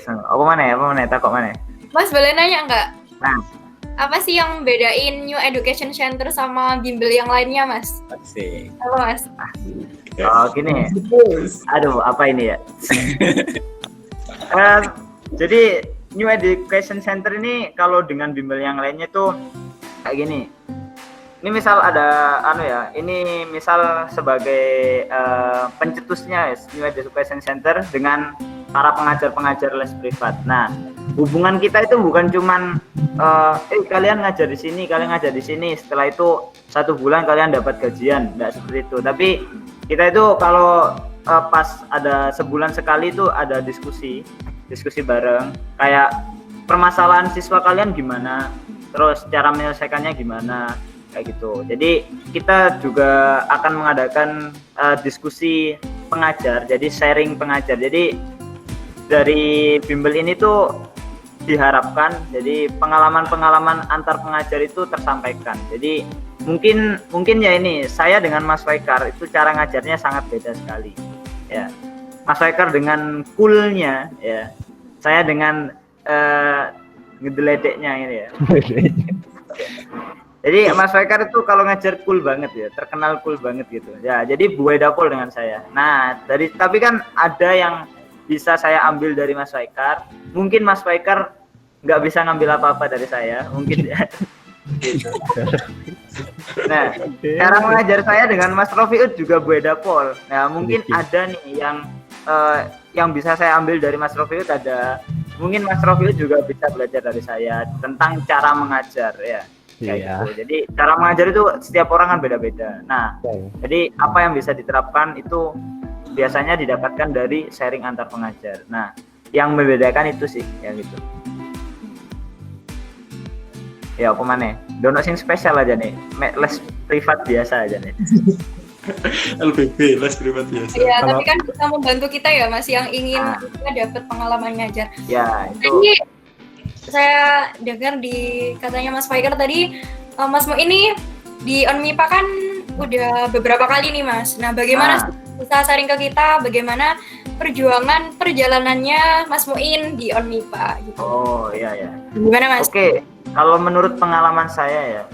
Apa mana? Takut mana? Mas boleh nanya nggak? Nah, Apa sih yang bedain New Education Center sama bimbel yang lainnya, Mas? Asik. Apa, Mas? oh gini. Aduh, apa ini ya? Jadi New Education Center ini kalau dengan bimbel yang lainnya tuh kayak gini. Ini misal ada ini misal sebagai pencetusnya New Education Center dengan para pengajar-pengajar les privat. Nah, hubungan kita itu bukan cuman kalian ngajar di sini, setelah itu 1 bulan kalian dapat gajian, enggak seperti itu. Tapi kita itu kalau pas ada sebulan sekali itu ada diskusi bareng, kayak permasalahan siswa kalian gimana, terus cara menyelesaikannya gimana, kayak gitu. Jadi kita juga akan mengadakan diskusi pengajar, jadi sharing pengajar. Jadi dari bimbel ini tuh diharapkan jadi pengalaman-pengalaman antar pengajar itu tersampaikan. Jadi mungkin ya ini saya dengan Mas Waikar itu cara ngajarnya sangat beda sekali. Ya. Mas Waikar dengan coolnya, ya. Saya dengan ngedeledeknya ini ya. Jadi Mas Waikar itu kalau ngajar cool banget ya, terkenal cool banget gitu. Ya, jadi buaya dapur dengan saya. Nah, tapi kan ada yang bisa saya ambil dari Mas Waikar. Mungkin Mas Waikar nggak bisa ngambil apa-apa dari saya, mungkin ya. Gitu. Nah, cara mengajar saya dengan Mas Rofiud juga buaya dapur. Nah, mungkin ada nih yang bisa saya ambil dari Mas Rofiud ada. Mungkin Mas Rofiud juga bisa belajar dari saya tentang cara mengajar ya. Kayak gitu. Jadi cara mengajar itu setiap orang kan beda-beda. Nah, jadi apa yang bisa diterapkan itu biasanya didapatkan dari sharing antar pengajar. Nah, yang membedakan itu sih ya gitu. Ya, apa mana? Dono sing spesial aja nih. Les privat biasa aja nih. LPB, les privat biasa. Iya, tapi kan bisa membantu kita ya, Mas, yang ingin dapat pengalaman ngajar. Ya, itu. Jadi saya dengar katanya Mas Waikar tadi, Mas Mo ini di Onmipa kan udah beberapa kali nih, Mas. Nah, bagaimana bisa sharing ke kita bagaimana perjalanannya Mas Muin di Onmipa gitu. Oh, iya ya. Gimana, Mas? Oke, kalau menurut pengalaman saya ya,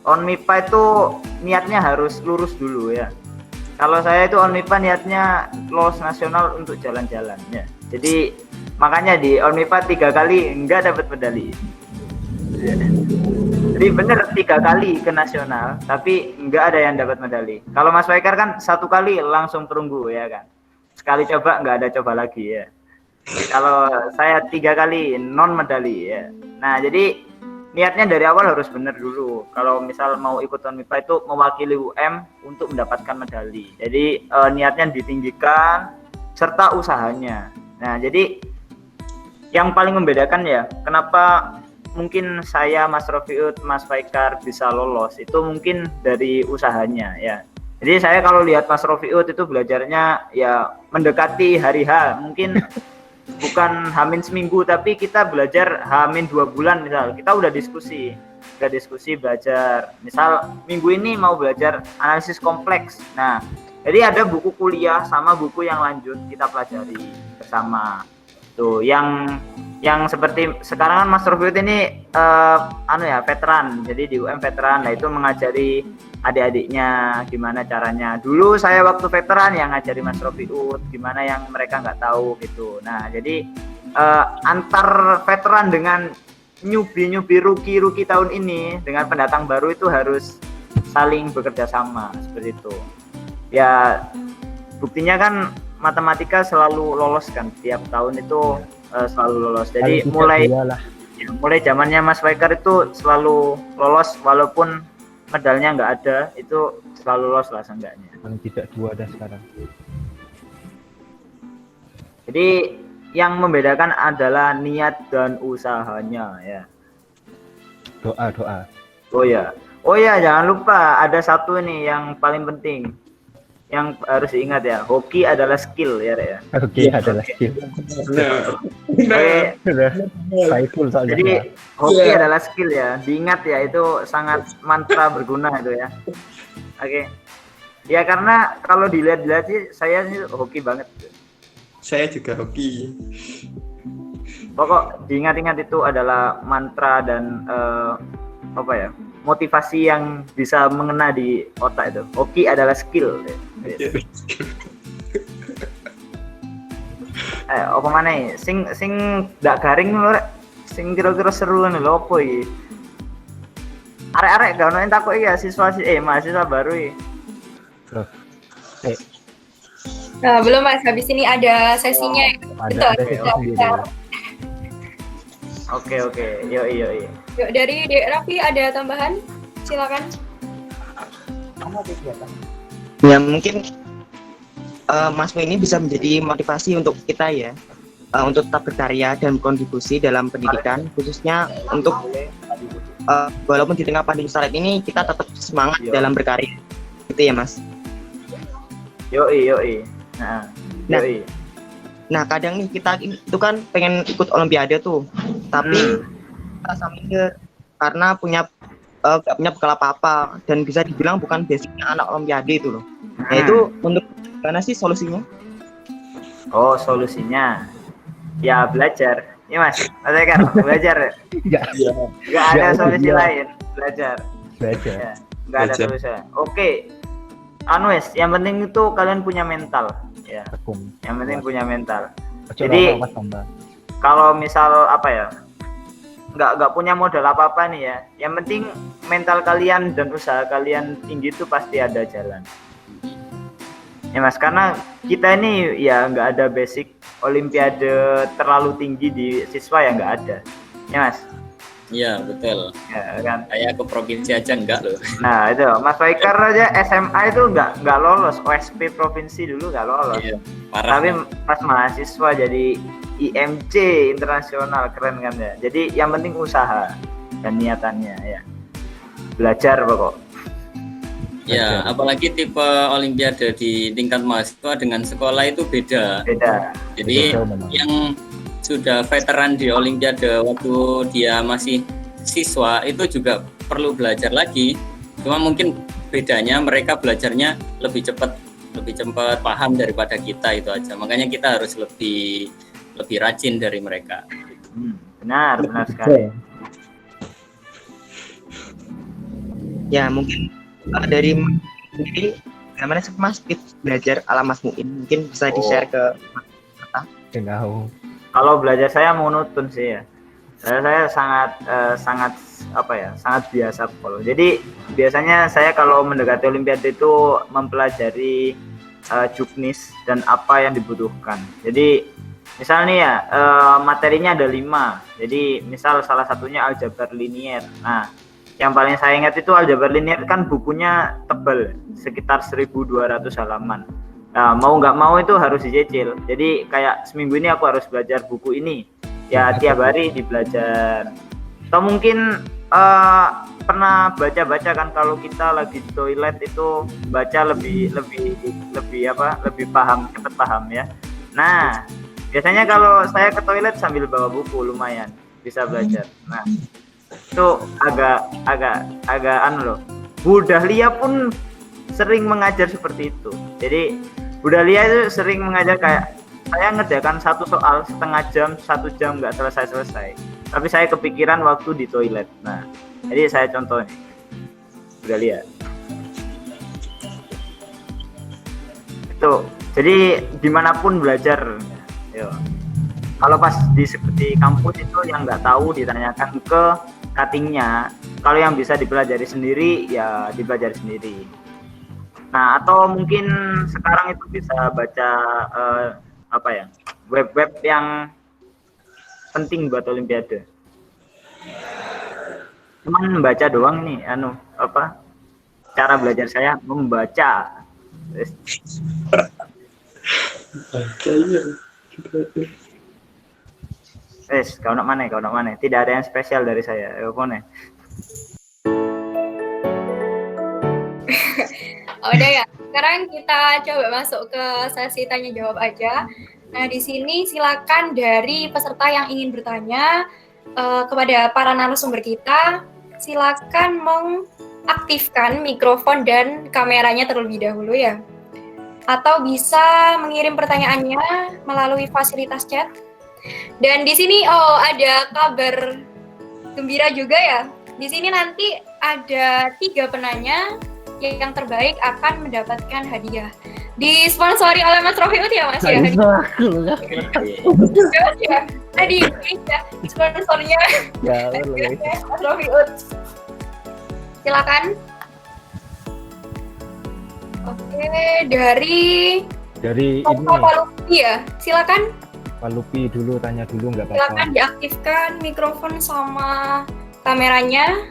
Onmipa itu niatnya harus lurus dulu ya. Kalau saya itu Onmipa niatnya lolos nasional untuk jalan-jalan ya. Jadi makanya di Onmipa 3 kali enggak dapat medali. Ya. Jadi bener 3 kali ke nasional, tapi enggak ada yang dapat medali. Kalau Mas Waikar kan 1 kali langsung perunggu ya kan. Sekali coba enggak ada coba lagi ya. Kalau saya 3 kali non medali ya. Nah, jadi niatnya dari awal harus benar dulu. Kalau misal mau ikut Onmipa itu mewakili UM untuk mendapatkan medali. Jadi niatnya ditinggikan serta usahanya. Nah, jadi yang paling membedakan ya, kenapa mungkin saya, Mas Rofiud, Mas Waikar bisa lolos itu mungkin dari usahanya ya. Jadi saya kalau lihat Mas Rofiud itu belajarnya ya mendekati hari H, mungkin bukan H-1 seminggu tapi kita belajar H-2 bulan misal. Kita udah diskusi belajar. Misal minggu ini mau belajar analisis kompleks. Nah, jadi ada buku kuliah sama buku yang lanjut kita pelajari bersama. Tuh, yang seperti sekarang kan Mas Rofiud ini veteran. Jadi di UM veteran, nah itu mengajari adik-adiknya gimana caranya. Dulu saya waktu veteran yang ngajari Mas Rofiud gimana yang mereka nggak tahu gitu. Nah, jadi antar veteran dengan newbie rookie tahun ini dengan pendatang baru itu harus saling bekerja sama seperti itu. Ya, buktinya kan matematika selalu lolos kan, tiap tahun itu selalu lolos. Jadi mulai zamannya Mas Waikar itu selalu lolos walaupun medalnya nggak ada, itu selalu lolos lah seenggaknya. Paling tidak 2 ada sekarang. Jadi yang membedakan adalah niat dan usahanya ya. Doa. Oh ya, jangan lupa ada satu nih yang paling penting. Yang harus diingat ya, hoki adalah skill ya. Hoki adalah skill. Jadi hoki adalah skill ya, diingat ya, itu sangat mantra berguna itu ya. Oke. Ya karena kalau dilihat sih saya sih hoki banget. Saya juga hoki. Pokok diingat-ingat itu adalah mantra dan apa ya, motivasi yang bisa mengena di otak itu. Hoki adalah skill. Apa mana? Sing ndak garing lho rek. Sing kira-kira seru lho opo iki? Arek-arek gak ono yang takut ya mahasiswa baru iki. Loh. Nah, belum Mas, habis ini ada sesinya. Ada sesi sendiri. Oke. Yuk. Yuk, dari Dek Raffi ada tambahan? Silakan. Ya mungkin Mas Mo ini bisa menjadi motivasi untuk kita ya, untuk tetap berkarya dan kontribusi dalam pendidikan, khususnya untuk walaupun di tengah pandemi saat ini kita tetap semangat dalam berkarya, gitu ya Mas. Yoi. Nah kadang nih kita itu kan pengen ikut Olimpiade tuh, tapi kita minder karena gak punya bekal apa-apa dan bisa dibilang bukan basicnya anak Olimpiade itu loh. Nah itu untuk gimana sih solusinya? Oh, solusinya ya belajar. Iya Mas, kan belajar. Enggak ada solusi lain, belajar. Ya, enggak ada solusi. Oke. Yang penting itu kalian punya mental ya. Yang penting punya mental. Jadi kalau misal apa ya, nggak punya modal apa-apa nih ya, yang penting mental kalian dan usaha kalian tinggi itu pasti ada jalan ya Mas, karena kita ini ya nggak ada basic Olimpiade terlalu tinggi di siswa ya, nggak ada ya Mas. Iya betul ya, kan? Kayak ke provinsi aja enggak loh. Nah itu Mas Faikar aja SMA itu nggak lolos, OSP provinsi dulu nggak lolos. Iya, parah. Tapi pas mahasiswa jadi IMC internasional, keren kan ya. Jadi yang penting usaha dan niatannya ya. Belajar pokok. Ya, apalagi tipe Olimpiade di tingkat mahasiswa dengan sekolah itu beda. Jadi yang sudah veteran di Olimpiade waktu dia masih siswa itu juga perlu belajar lagi. Cuma mungkin bedanya mereka belajarnya lebih cepat paham daripada kita, itu aja. Makanya kita harus lebih rajin dari mereka. Benar sekali. Ya mungkin dari sendiri bagaimana sih Mas tips belajar ala Mas Muin, mungkin bisa di-share ke kita. Kalau belajar saya monoton sih ya. Saya sangat biasa pol. Jadi biasanya saya kalau mendekati Olimpiade itu mempelajari juknis dan apa yang dibutuhkan. Jadi misalnya ya materinya ada 5. Jadi misal salah satunya aljabar linier. Nah, yang paling saya ingat itu aljabar linier kan bukunya tebal, sekitar 1.200 halaman. Nah, mau nggak mau itu harus dicicil. Jadi kayak seminggu ini aku harus belajar buku ini. Ya tiap hari dibelajar. Atau mungkin pernah baca kan kalau kita lagi di toilet itu baca lebih paham, cepat paham ya. Nah, biasanya kalau saya ke toilet sambil bawa buku lumayan bisa belajar. Nah, itu agak loh. Bu Dahlia pun sering mengajar seperti itu. Jadi Bu Dahlia itu sering mengajar kayak saya ngerjakan satu soal setengah jam, 1 jam nggak selesai. Tapi saya kepikiran waktu di toilet. Nah, jadi saya contohnya Bu Dahlia. Itu. Jadi dimanapun belajar. Yo. Kalau pas di kampus itu yang nggak tahu ditanyakan ke cuttingnya. Kalau yang bisa dipelajari sendiri ya dipelajari sendiri. Nah, atau mungkin sekarang itu bisa baca web-web yang penting buat Olimpiade. Cuman membaca doang nih, cara belajar saya membaca. Kau nak mana? Tidak ada yang spesial dari saya. Udah ya. Sekarang kita coba masuk ke sesi tanya jawab aja. Nah, di sini silakan dari peserta yang ingin bertanya kepada para narasumber kita, silakan mengaktifkan mikrofon dan kameranya terlebih dahulu ya. Atau bisa mengirim pertanyaannya melalui fasilitas chat. Dan di sini ada kabar gembira juga ya. Di sini nanti ada 3 penanya yang terbaik akan mendapatkan hadiah. Disponsori oleh Mas Rofiut ya Mas ya. Ya. Tadi ya, sponsornya Mas Rofiut. Silakan. Oke, dari ini Palupi ya. Silakan. Palupi dulu, tanya dulu nggak apa-apa. Silakan diaktifkan mikrofon sama kameranya.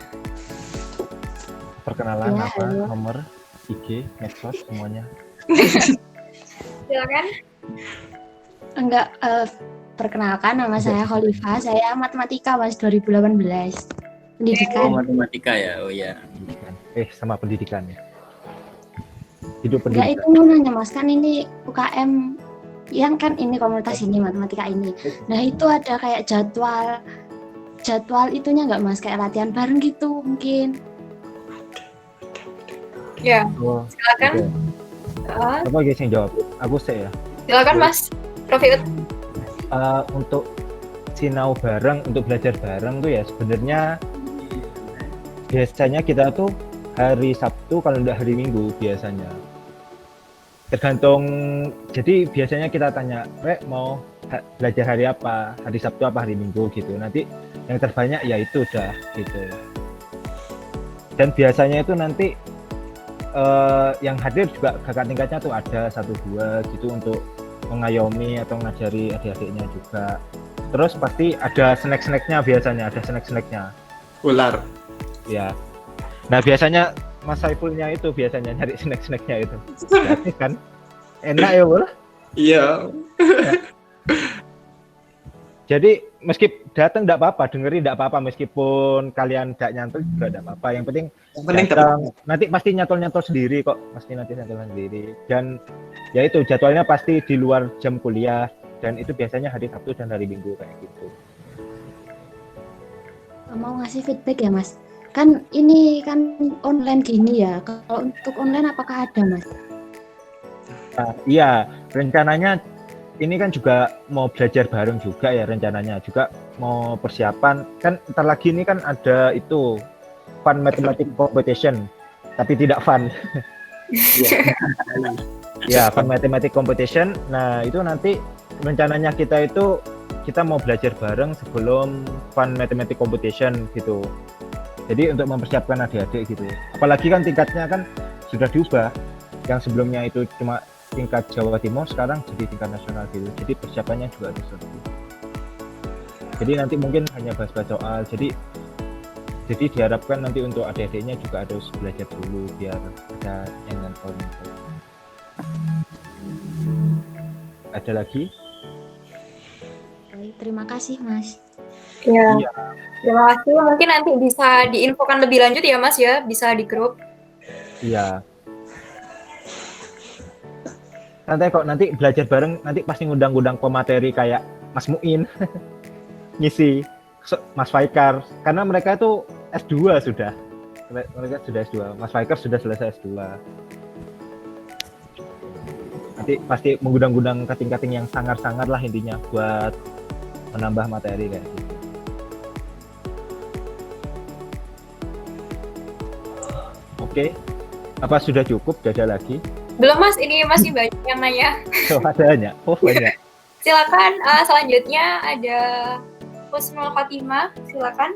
Perkenalan Ya, apa, halo. nomor, IG, medsos semuanya. Silakan. Enggak, perkenalkan nama saya Khalifah, saya matematika Mas 2018. Pendidikan. Matematika ya, oh ya. Pendidikan. Sama pendidikan ya. Hidup Enggak, pendidikan. itu mau nanya Mas, kan ini UKM yang kan ini komunitas ini matematika ini. Nah, itu ada kayak jadwal itunya enggak Mas, kayak latihan bareng gitu mungkin. Ya, Oh, silakan. oke. Apa guys yang jawab? Aku sih ya. Silakan Mas Rofiut. Untuk sinau bareng, untuk belajar bareng tuh ya sebenarnya biasanya kita tuh hari Sabtu kalau enggak hari Minggu biasanya. Tergantung, jadi biasanya kita tanya, mau belajar hari apa? Hari Sabtu apa hari Minggu gitu. Nanti yang terbanyak ya itu udah gitu. Dan biasanya itu nanti yang hadir juga kakak tingkatnya tuh ada 1-2 gitu untuk mengayomi atau ngajari adik-adiknya juga. Terus pasti ada snack-snacknya biasanya, ada snack-snacknya. Ular. Ya. Nah biasanya Mas Saifulnya itu biasanya nyari snack-snacknya itu. Gratis kan? Enak ya Bol? Iya. Jadi meski datang enggak apa-apa, dengerin enggak apa-apa meskipun kalian enggak nyantol juga enggak apa-apa. Yang penting datang, nanti pasti nyantol-nyantol sendiri kok. Pasti nanti nyantol sendiri. Dan ya itu jadwalnya pasti di luar jam kuliah dan itu biasanya hari Sabtu dan hari Minggu kayak gitu. Mau ngasih feedback ya Mas. Kan ini kan online gini ya. Kalau untuk online apakah ada Mas? Nah, iya, rencananya ini kan juga mau belajar bareng juga ya rencananya. Juga mau persiapan. Kan ntar lagi ini kan ada itu fun mathematics competition, tapi tidak fun. Ya, fun mathematics competition. Nah, itu nanti rencananya kita mau belajar bareng sebelum fun mathematics competition gitu. Jadi untuk mempersiapkan adik-adik gitu. Apalagi kan tingkatnya kan sudah diubah. Yang sebelumnya itu cuma tingkat Jawa Timur, sekarang jadi tingkat nasional gitu. Jadi persiapannya juga ada seperti itu. Jadi nanti mungkin hanya bahas-bahas soal. Jadi diharapkan nanti untuk adik-adiknya juga harus belajar dulu biar ada yang nonton. Ada lagi? Baik, terima kasih Mas. Ya. Iya. Terima kasih. Mungkin nanti bisa diinfokan lebih lanjut ya Mas ya, bisa di grup. Iya. Santai kok, nanti belajar bareng, nanti pasti ngundang-ngundang pemateri kayak Mas Muin, ngisi, Mas Faikar, karena mereka itu S2 sudah. Mereka sudah S2, Mas Faikar sudah selesai S2. Nanti pasti mengundang-undang kating-kating yang sangar-sangar lah intinya buat menambah materi kayak gitu. Oke, apa sudah cukup? Tidak ada lagi? Belum Mas, ini masih banyak yang nanya. Oh, ada banyak. Oh, banyak. Silakan selanjutnya ada Husnul Khotimah, silakan.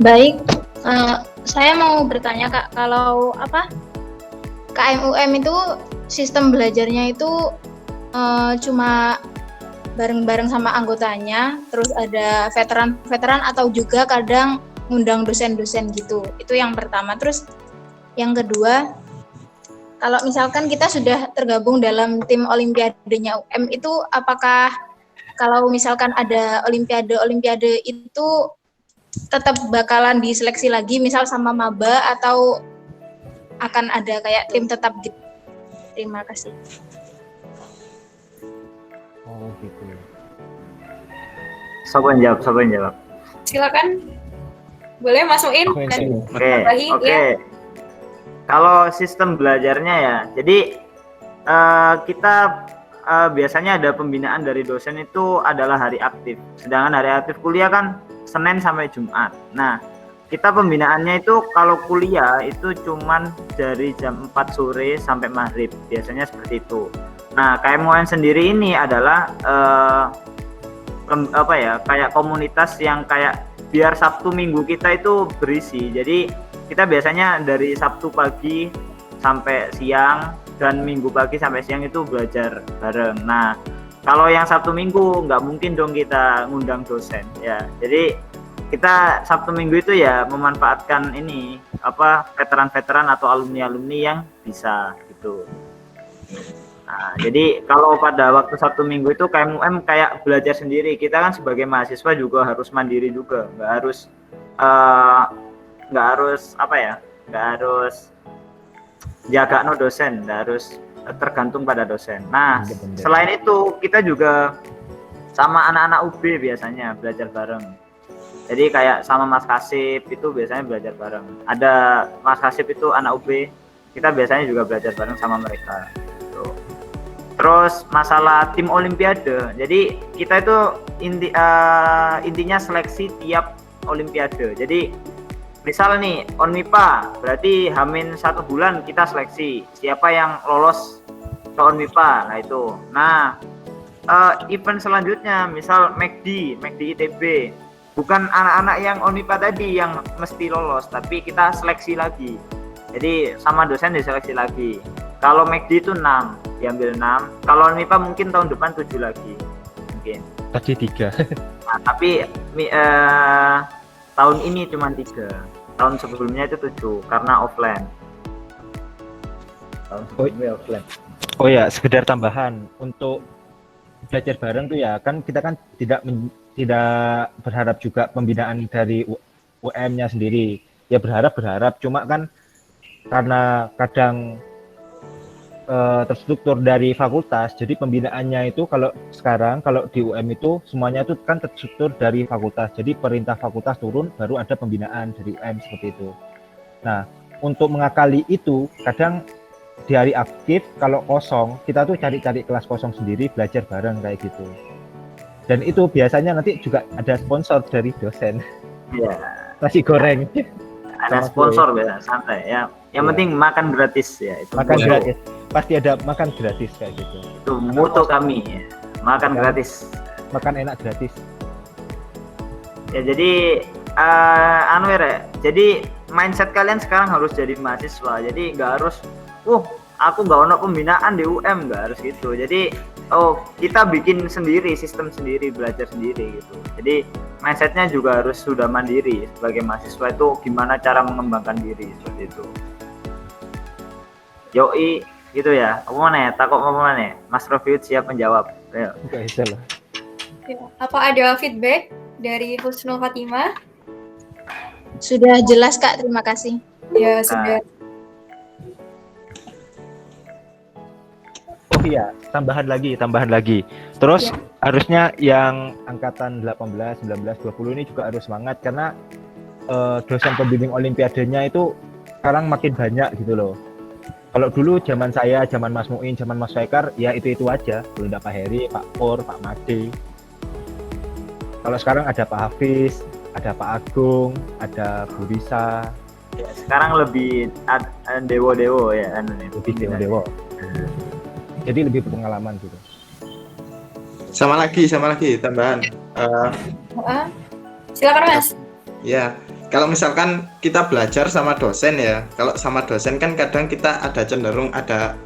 Baik, saya mau bertanya Kak, kalau KMUM itu sistem belajarnya itu cuma bareng-bareng sama anggotanya, terus ada veteran atau juga kadang ngundang dosen-dosen gitu. Itu yang pertama. Terus yang kedua, kalau misalkan kita sudah tergabung dalam tim olimpiadenya UM itu apakah kalau misalkan ada olimpiade itu tetap bakalan diseleksi lagi misal sama maba atau akan ada kayak tim tetap gitu? Terima kasih. Oh, gitu. Siapa yang jawab? Silakan. Boleh Mas Muin dan Oke. Bahi, Oke. ya. Kalau sistem belajarnya ya, jadi kita biasanya ada pembinaan dari dosen itu adalah hari aktif. Sedangkan hari aktif kuliah kan Senin sampai Jumat. Nah, kita pembinaannya itu kalau kuliah itu cuman dari jam 4 sore sampai maghrib. Biasanya seperti itu. Nah, KMUN sendiri ini adalah kayak komunitas yang kayak biar Sabtu Minggu kita itu berisi. Jadi kita biasanya dari Sabtu pagi sampai siang dan Minggu pagi sampai siang itu belajar bareng. Nah, kalau yang Sabtu Minggu nggak mungkin dong kita ngundang dosen ya. Jadi kita Sabtu Minggu itu ya memanfaatkan ini veteran-veteran atau alumni-alumni yang bisa gitu. Nah, jadi kalau pada waktu Sabtu Minggu itu KMUM kayak belajar sendiri. Kita kan sebagai mahasiswa juga harus mandiri juga, nggak harus jaga no dosen, nggak harus tergantung pada dosen. Nah, selain itu kita juga sama anak-anak UB biasanya belajar bareng. Jadi kayak sama Mas Kasip itu biasanya belajar bareng. Ada Mas Kasip itu anak UB, kita biasanya juga belajar bareng sama mereka. Gitu. Terus masalah tim Olimpiade, jadi kita itu intinya seleksi tiap Olimpiade. Jadi misal nih Onmipa, berarti Hamin 1 bulan kita seleksi siapa yang lolos ke Onmipa. Nah itu. Nah event selanjutnya misal McD ITB, bukan anak-anak yang Onmipa tadi yang mesti lolos, tapi kita seleksi lagi. Jadi sama dosen diseleksi lagi. Kalau McD itu 6, diambil 6. Kalau Onmipa mungkin tahun depan 7 lagi mungkin. Tadi 3. Nah, tapi tahun ini cuma 3. Tahun sebelumnya itu 7 karena offline. Tahun sebelumnya offline. Oh ya, sekedar tambahan untuk belajar bareng tuh ya, kan kita kan tidak berharap juga pembinaan dari UM-nya sendiri. Ya berharap, cuma kan karena kadang terstruktur dari fakultas, jadi pembinaannya itu kalau di UM itu semuanya itu kan terstruktur dari fakultas, jadi perintah fakultas turun baru ada pembinaan dari UM seperti itu. Nah, untuk mengakali itu kadang di hari aktif kalau kosong kita tuh cari kelas kosong sendiri belajar bareng kayak gitu, dan itu biasanya nanti juga ada sponsor dari dosen. Iya. Nasi goreng ada sponsor biasa santai ya. Yang penting makan gratis ya itu. Makan gratis. Pasti ada makan gratis kayak gitu. Itu moto kami ya. Makan gratis. Makan enak gratis. Ya jadi jadi mindset kalian sekarang harus jadi mahasiswa. Jadi nggak harus aku nggak ono pembinaan di UM, nggak harus gitu. Jadi kita bikin sendiri, sistem sendiri, belajar sendiri gitu. Jadi mindsetnya juga harus sudah mandiri sebagai mahasiswa itu gimana cara mengembangkan diri seperti itu. Yoi gitu ya. Apa mana ya? Takut apa mana ya? Mas Rofiud siap menjawab. Ayo. Apa ada feedback dari Husnul Fatimah? Sudah jelas Kak, terima kasih. Ya sudah. Oh iya, tambahan lagi. Terus harusnya yang angkatan 18, 19, 20 ini juga harus semangat karena dosen pembimbing olimpiadenya itu sekarang makin banyak gitu loh. Kalau dulu zaman saya, zaman Mas Muin, zaman Mas Faikar, ya itu aja. Belum ada Pak Heri, Pak Pur, Pak Made. Kalau sekarang ada Pak Hafiz, ada Pak Agung, ada Bu Risa. Ya, sekarang lebih dewo-dewo ya. Lebih dewo. Jadi lebih berpengalaman gitu. Sama lagi tambahan. Silakan Mas. Ya, kalau misalkan kita belajar sama dosen ya, kalau sama dosen kan kadang kita ada cenderung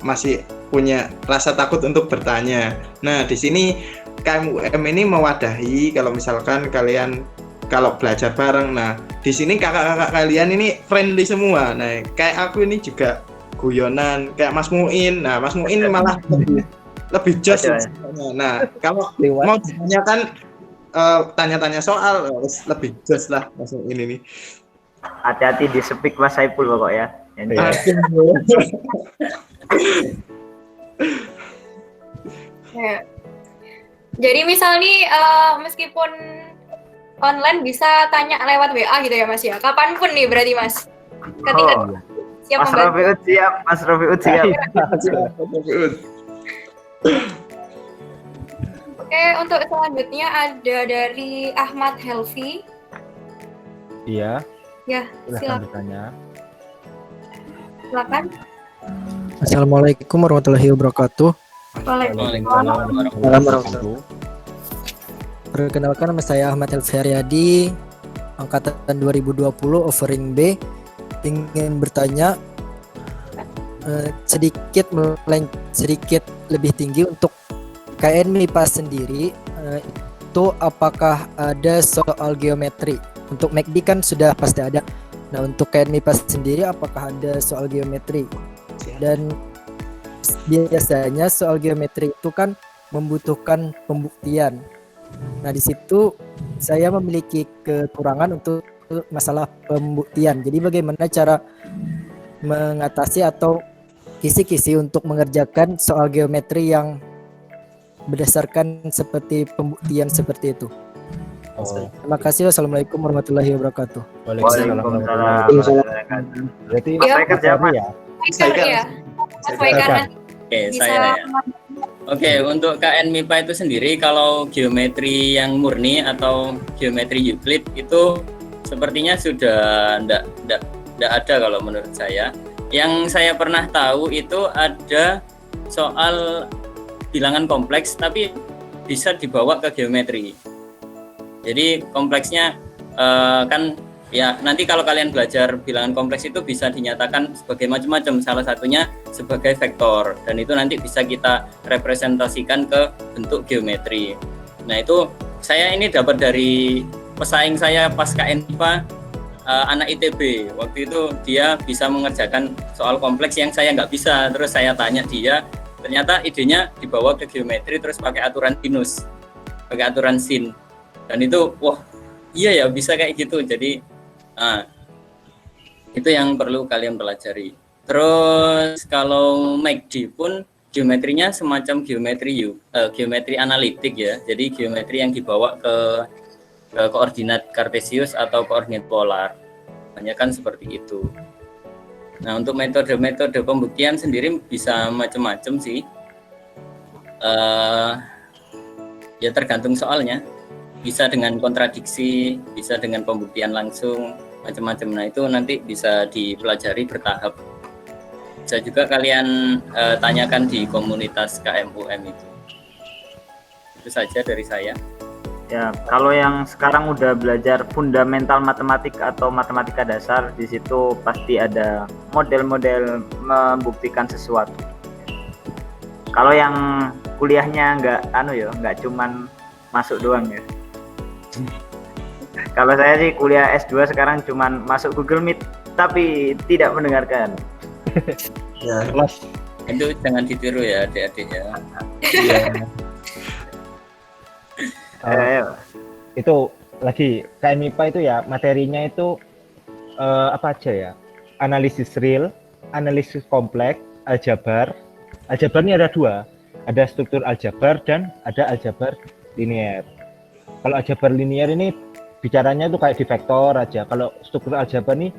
masih punya rasa takut untuk bertanya. Nah, di sini KMUM ini mewadahi kalau misalkan kalian kalau belajar bareng. Nah, di sini kakak-kakak kalian ini friendly semua. Nah, kayak aku ini juga guyonan kayak Mas Muin. Nah, Mas Muin malah lebih jos. Nah, kalau mau ditanyakan tanya-tanya soal lebih jos lah Mas Muin ini. Hati-hati di speak Mas Saipul pokok ya. Ya. Jadi misal nih meskipun online bisa tanya lewat WA gitu ya Mas ya. Kapanpun nih berarti Mas. Ketika Siap Mas membantu. Rofiud siap, Mas Rofiud siap. Oke, untuk selanjutnya ada dari Ahmad Helvi. Iya, Ya, silahkan bertanya. silakan. Assalamualaikum warahmatullahi wabarakatuh. Waalaikumsalam. Wabarakatuh. Perkenalkan, nama saya Ahmad Helvi Haryadi, angkatan 2020 offering B. Ingin bertanya sedikit lebih tinggi untuk KN MIPA sendiri, itu apakah ada soal geometri? Untuk MACD kan sudah pasti ada. Nah, untuk KN MIPA sendiri apakah ada soal geometri? Dan biasanya soal geometri itu kan membutuhkan pembuktian. Nah, di situ saya memiliki kekurangan untuk masalah pembuktian. Jadi bagaimana cara mengatasi atau kisi-kisi untuk mengerjakan soal geometri yang berdasarkan seperti pembuktian seperti itu. Oh, Terima kasih. Wassalamualaikum warahmatullahi wabarakatuh. Waalaikumsalam. Berarti Iya. Saya kerja apa? ya? Faikar ya. Mas Faikar nanti Oke, bisa saya ya. Oke, untuk KN MIPA itu sendiri kalau geometri yang murni atau geometri Euclid itu sepertinya sudah enggak ada kalau menurut saya. Yang saya pernah tahu itu ada soal bilangan kompleks tapi bisa dibawa ke geometri. Jadi kompleksnya kan ya nanti kalau kalian belajar bilangan kompleks itu bisa dinyatakan sebagai macam-macam, salah satunya sebagai vektor dan itu nanti bisa kita representasikan ke bentuk geometri. Nah itu saya ini dapat dari pesaing saya pas KN MIPA, anak ITB. Waktu itu dia bisa mengerjakan soal kompleks yang saya nggak bisa, terus saya tanya dia, ternyata idenya dibawa ke geometri terus pakai aturan sinus, pakai aturan sin, dan itu wah iya ya bisa kayak gitu. Jadi itu yang perlu kalian pelajari. Terus kalau MACD pun geometrinya semacam geometri analitik ya, jadi geometri yang dibawa ke koordinat kartesius atau koordinat polar, banyak kan seperti itu. Nah untuk metode-metode pembuktian sendiri bisa macam-macam sih, ya tergantung soalnya, bisa dengan kontradiksi, bisa dengan pembuktian langsung, macam-macam. Nah itu nanti bisa dipelajari bertahap. Bisa juga kalian tanyakan di komunitas KMUM itu. Itu saja dari saya. Ya, kalau yang sekarang udah belajar fundamental matematik atau matematika dasar, di situ pasti ada model-model membuktikan sesuatu. Kalau yang kuliahnya nggak cuman masuk doang ya. Kalau saya sih kuliah S2 sekarang cuman masuk Google Meet tapi tidak mendengarkan. Ya. Itu jangan ditiru ya adik-adik ya. Itu lagi KN MIPA itu ya materinya itu apa aja ya? Analisis real, analisis kompleks, aljabar. Aljabar ini ada dua, ada struktur aljabar dan ada aljabar linear. Kalau aljabar linear ini bicaranya itu kayak di vektor aja. Kalau struktur aljabar ini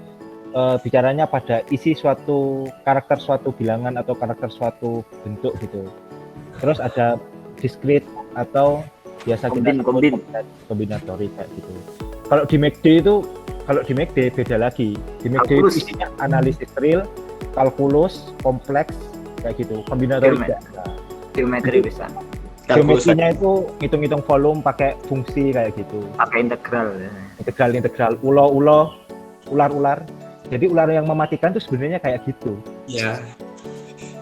bicaranya pada isi suatu karakter suatu bilangan atau karakter suatu bentuk gitu. Terus ada discrete atau biasa kita sebut kombinatori kayak gitu. Kalau di MACD beda lagi. Di MACD itu isinya analisis real, kalkulus, kompleks kayak gitu. Kombinatori geometri bisa. Geometrinya itu ngitung-ngitung volume pakai fungsi kayak gitu. Pakai integral ya. Integral, ular. Jadi ular yang mematikan itu sebenarnya kayak gitu. Ya.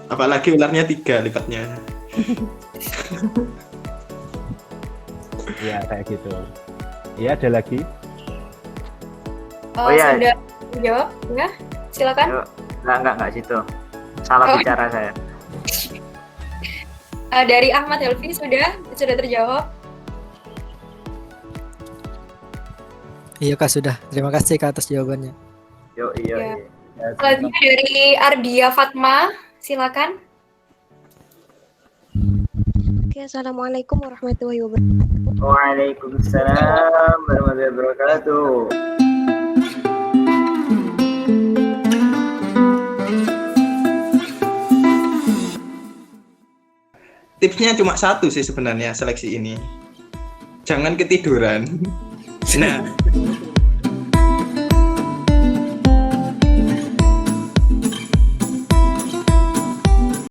Apalagi ularnya 3 lipatnya. Ya kayak gitu. Ya ada lagi. Oh ya. Sudah jawab ya? Silakan. Enggak situ. Salah bicara saya. Dari Ahmad Helvi sudah terjawab. Iya Kak, sudah. Terima kasih Kak atas jawabannya. Iya. Selanjutnya dari Ardia Fatma, silakan. Oke, assalamualaikum warahmatullahi wabarakatuh. Waalaikumsalam warahmatullahi wabarakatuh. tipsnya cuma satu sih sebenarnya seleksi ini. Jangan ketiduran. Nah,